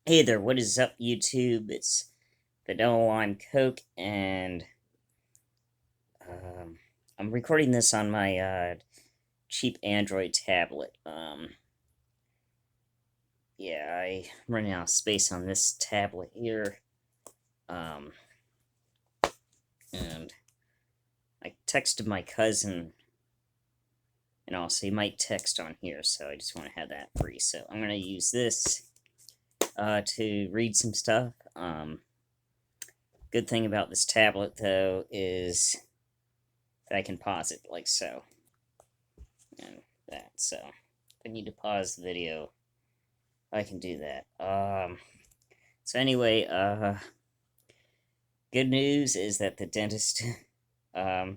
Hey there, what is up, YouTube? It's Vanilla Lime Coke, and um, I'm recording this on my cheap Android tablet. Yeah, I'm running out of space on this tablet here. Um, and I texted my cousin, and also he might text on here, so I just want to have that free. So I'm gonna use this to read some stuff. Good thing about this tablet, though, is that I can pause it like so. And that. So if I need to pause the video, I can do that. So anyway, good news is that the dentist,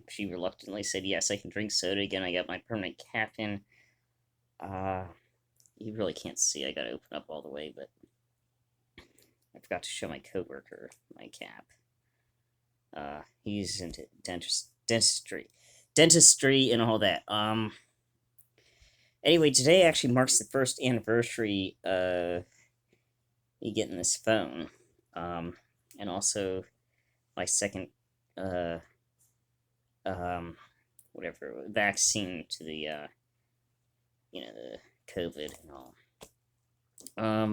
she reluctantly said, yes, I can drink soda again. I got my permanent cap in. Uh, you really can't see. I gotta open up all the way, but I forgot to show my coworker my cap. He's into dentistry and all that. Anyway, today actually marks the first anniversary of me getting this phone, and also my second, uh, um, whatever vaccine to the, the COVID and all.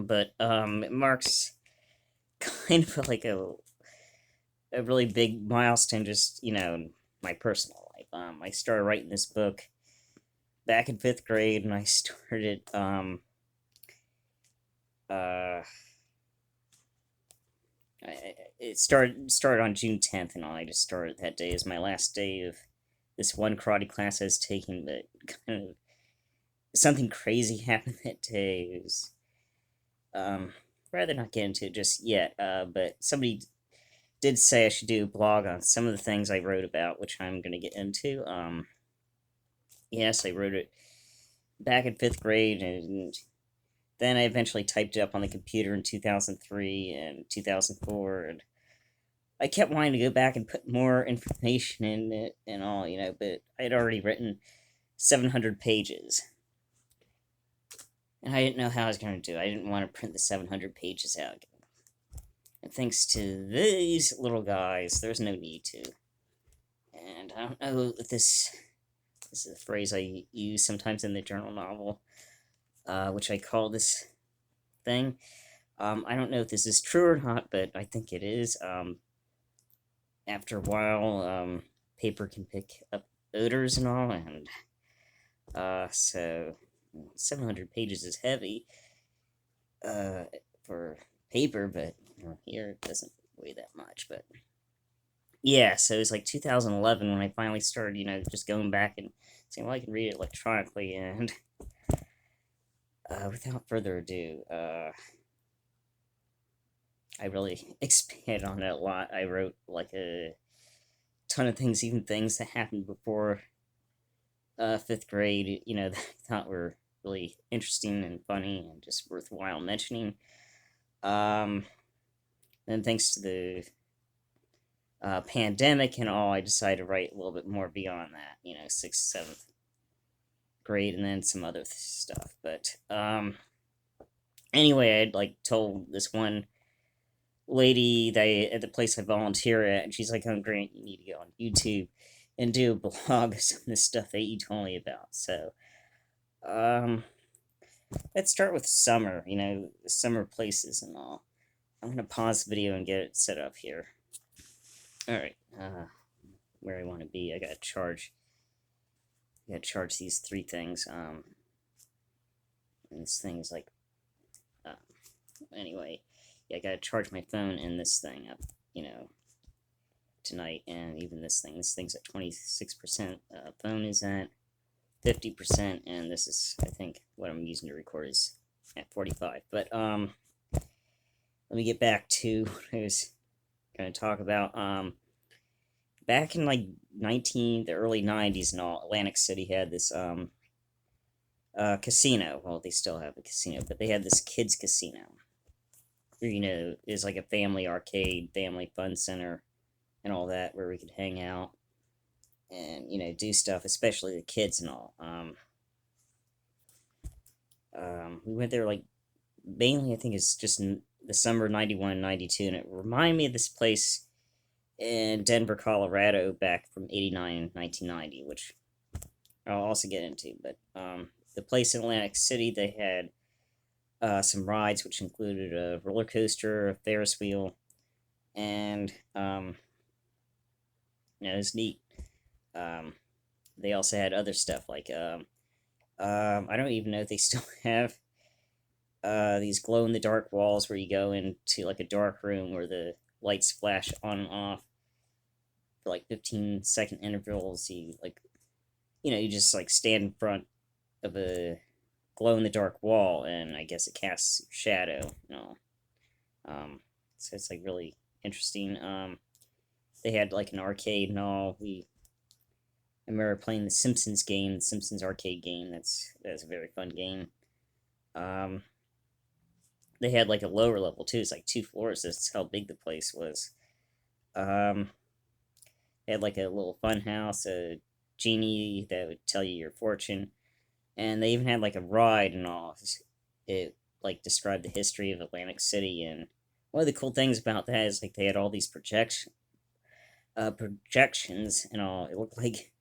But it marks kind of like a really big milestone, just in my personal life. I started writing this book back in fifth grade, and I started uh it started on June 10th, and all. I just started that day as my last day of this one karate class I was taking. But kind of something crazy happened that day. It was rather not get into it just yet. But somebody did say I should do a blog on some of the things I wrote about, which I'm gonna get into. Yes, I wrote it back in fifth grade, and then I eventually typed it up on the computer in 2003 and 2004, and I kept wanting to go back and put more information in it and all, but I had already written 700 pages. And I didn't know how I was going to do it. I didn't want to print the 700 pages out. And thanks to these little guys, there's no need to. And I don't know if this is a phrase I use sometimes in the journal novel, which I call this thing. I don't know if this is true or not, but I think it is. After a while, paper can pick up odors and all, and so 700 pages is heavy for paper, but here it doesn't weigh that much. But yeah, so it was like 2011 when I finally started, just going back and saying, well, I can read it electronically, and without further ado, I really expanded on it a lot. I wrote like a ton of things, even things that happened before fifth grade, that I thought were really interesting and funny and just worthwhile mentioning. Um, then, thanks to the pandemic and all, I decided to write a little bit more beyond that, sixth, seventh grade, and then some other stuff. But anyway, I'd like told this one lady that at the place I volunteer at, and she's like, "Oh, Grant, you need to go on YouTube and do a blog of some of the stuff that you told me about." So, let's start with summer. Summer places and all. I'm gonna pause the video and get it set up here. All right, where I want to be, I gotta charge. These three things. And this thing is like, uh, anyway, yeah, I gotta charge my phone and this thing up, tonight, and even this thing. This thing's at 26%. Phone is at 50%, and this is, I think, what I'm using to record is at 45. But let me get back to what I was going to talk about. Back in like the early 90s and all, Atlantic City had this casino. Well, they still have a casino, but they had this kids casino. Is like a family arcade, family fun center, and all that, where we could hang out and do stuff, especially the kids and all. We went there like mainly, I think it's just the summer of 91, 92, and it reminded me of this place in Denver, Colorado, back from 89, 1990, which I'll also get into. But the place in Atlantic City, they had some rides, which included a roller coaster, a Ferris wheel, and it was neat. Um, they also had other stuff like I don't even know if they still have these glow in the dark walls where you go into like a dark room where the lights flash on and off for like 15-second intervals. You like, you just like stand in front of a glow in the dark wall, and I guess it casts your shadow. So it's like really interesting. They had like an arcade and all. I remember playing the Simpsons game, the Simpsons arcade game. That's a very fun game. Um, they had like a lower level too. It's like 2 floors. That's how big the place was. Um, they had like a little fun house, a genie that would tell you your fortune, and they even had like a ride and all. It like described the history of Atlantic City, and one of the cool things about that is like they had all these projections and all. It looked like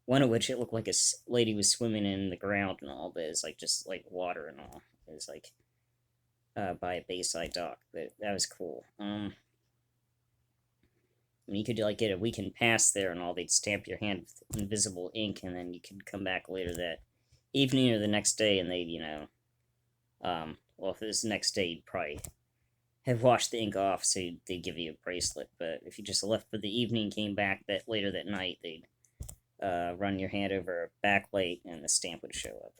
one of which it looked like a lady was swimming in the ground and all, but it's like just like water and all. It was like by a bayside dock, but that was cool. You could like get a weekend pass there and all. They'd stamp your hand with invisible ink, and then you could come back later that evening or the next day, and they'd well, if it was the next day, you'd probably have washed the ink off, so they'd give you a bracelet. But if you just left for the evening, came back that later that night, they'd run your hand over a backplate, and the stamp would show up.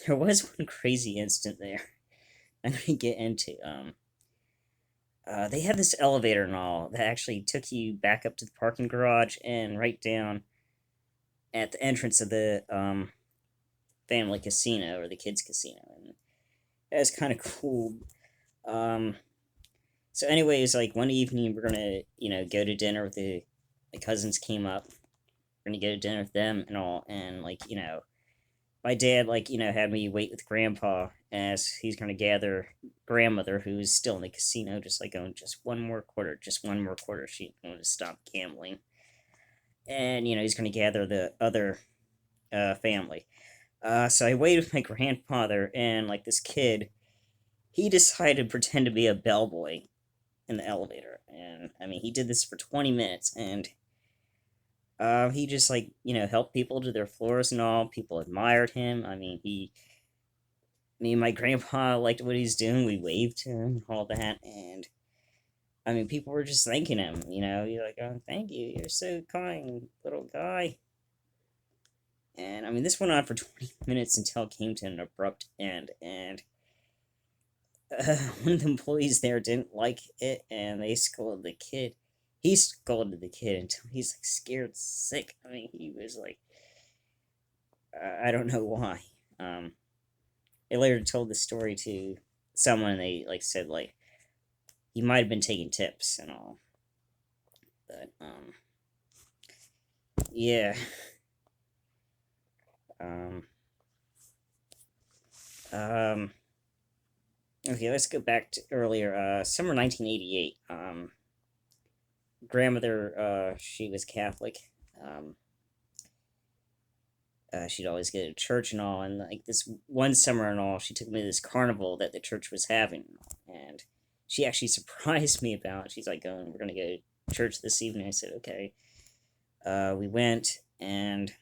There was one crazy instant there. I'm gonna get into. They had this elevator and all that actually took you back up to the parking garage and right down at the entrance of the family casino or the kids casino, and that was kind of cool. Um, so, anyways, like one evening we're gonna go to dinner with the cousins came up. We're gonna go to dinner with them and all, and like my dad had me wait with grandpa as he's gonna gather grandmother who's still in the casino, just like going just one more quarter, just one more quarter. She's going to stop gambling, and he's gonna gather the other family. So I waited with my grandfather, and like this kid, he decided to pretend to be a bellboy in the elevator, and I mean he did this for 20 minutes, and he just helped people to their floors and all. People admired him. I mean, me and my grandpa liked what he's doing. We waved to him and all that, and I mean, people were just thanking him. You're like, oh, thank you. You're so kind, little guy. And I mean, this went on for 20 minutes until it came to an abrupt end. And one of the employees there didn't like it, and they scolded the kid. He scolded the kid until he's like scared sick. I mean, he was like, I don't know why. They later told the story to someone. And they like said like he might have been taking tips and all, but yeah. Um, um, okay, let's go back to earlier. Summer 1988. Grandmother, she was Catholic. Um, she'd always go to church and all, and like this one summer and all, she took me to this carnival that the church was having, and she actually surprised me about it. She's like, we're gonna go to church this evening. I said, okay. We went, and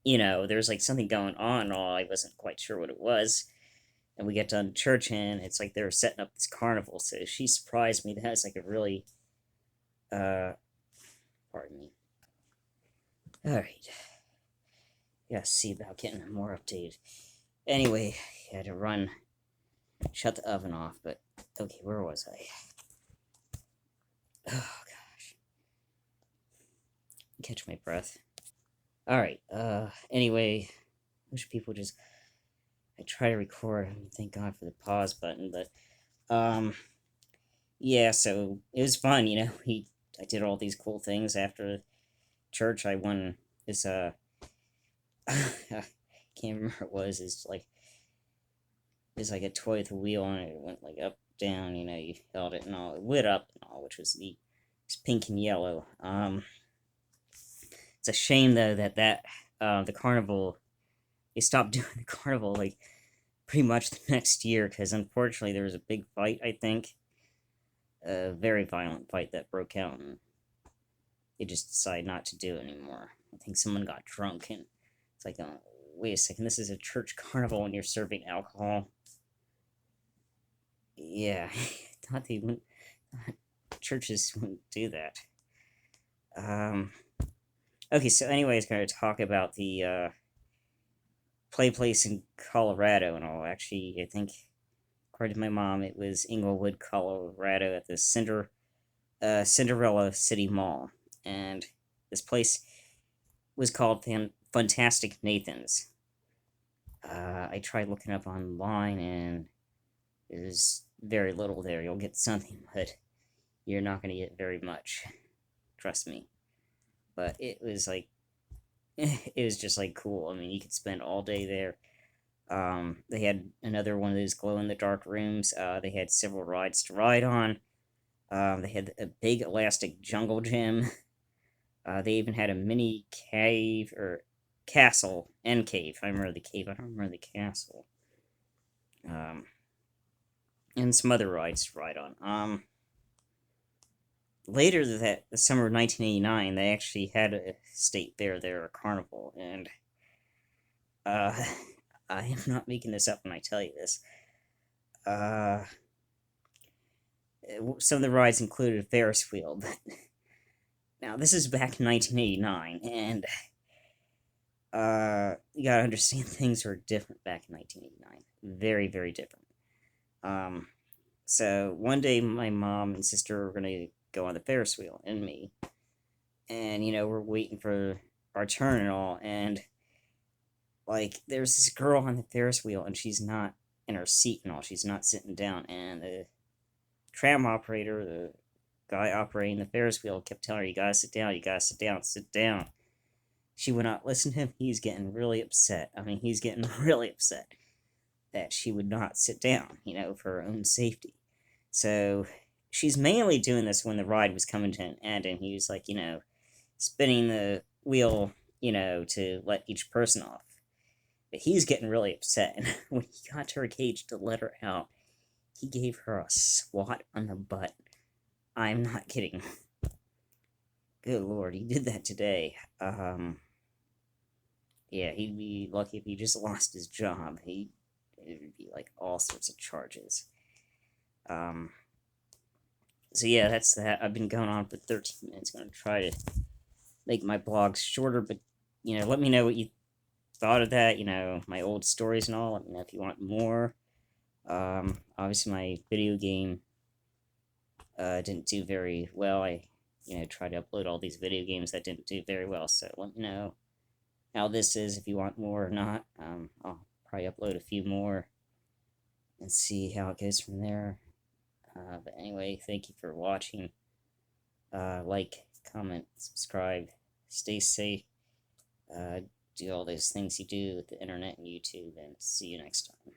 there's like something going on and all. I wasn't quite sure what it was. And we get done to church, and it's like they were setting up this carnival. So she surprised me. That was like a really, pardon me. All right. Yeah, see about getting more updated. Anyway, I had to shut the oven off. But okay, where was I? Oh gosh, catch my breath. All right. Anyway, wish people just. I try to record. Thank God for the pause button, but yeah. So it was fun. I did all these cool things after church. I won this I can't remember what it was. It's like was like a toy with a wheel and it went like up, down, you held it and all. It lit up and all, which was neat. It's pink and yellow. It's a shame though the carnival, they stopped doing the carnival like pretty much the next year because unfortunately there was a big fight, I think. A very violent fight that broke out and they just decided not to do it anymore. I think someone got drunk and it's like, oh, wait a second, this is a church carnival and you're serving alcohol. Yeah, I thought they wouldn't. Churches wouldn't do that. Okay, so anyways, going to talk about the play place in Colorado and all. Actually, I think, according to my mom, it was Inglewood, Colorado, at the Cinderella City Mall, and this place was called Fantastic Nathan's. I tried looking up online, and there's very little there. You'll get something, but you're not going to get very much. Trust me. But it was like, it was just like cool. I mean, you could spend all day there. They had another one of those glow in the dark rooms. They had several rides to ride on. They had a big elastic jungle gym. They even had a mini cave or castle and cave. I remember the cave. I don't remember the castle. And some other rides to ride on. Later the summer of 1989, they actually had a state fair there, a carnival, and I am not making this up when I tell you this. Some of the rides included a Ferris wheel, but now this is back in 1989, and you gotta understand things were different back in 1989. Very, very different. So one day my mom and sister were gonna go on the Ferris wheel, and me, and we're waiting for our turn and all, and like there's this girl on the Ferris wheel, and she's not in her seat and all, she's not sitting down, and the tram operator, the guy operating the Ferris wheel, kept telling her, you gotta sit down, you gotta sit down, sit down. She would not listen to him. He's getting really upset. I mean, he's getting really upset that she would not sit down, for her own safety. So she's mainly doing this when the ride was coming to an end, and he was like, spinning the wheel, to let each person off. But he's getting really upset, and when he got to her cage to let her out, he gave her a swat on the butt. I'm not kidding. Good lord, he did that today. Yeah, he'd be lucky if he just lost his job. It would be like all sorts of charges. So yeah, that's that. I've been going on for 13 minutes. I'm gonna try to make my blogs shorter, but let me know what you thought of that. My old stories and all. Let me know if you want more. Obviously my video game didn't do very well. I tried to upload all these video games that didn't do very well. So let me know how this is, if you want more or not. I'll probably upload a few more and see how it goes from there. But anyway, thank you for watching. Like, comment, subscribe, stay safe, do all those things you do with the internet and YouTube, and see you next time.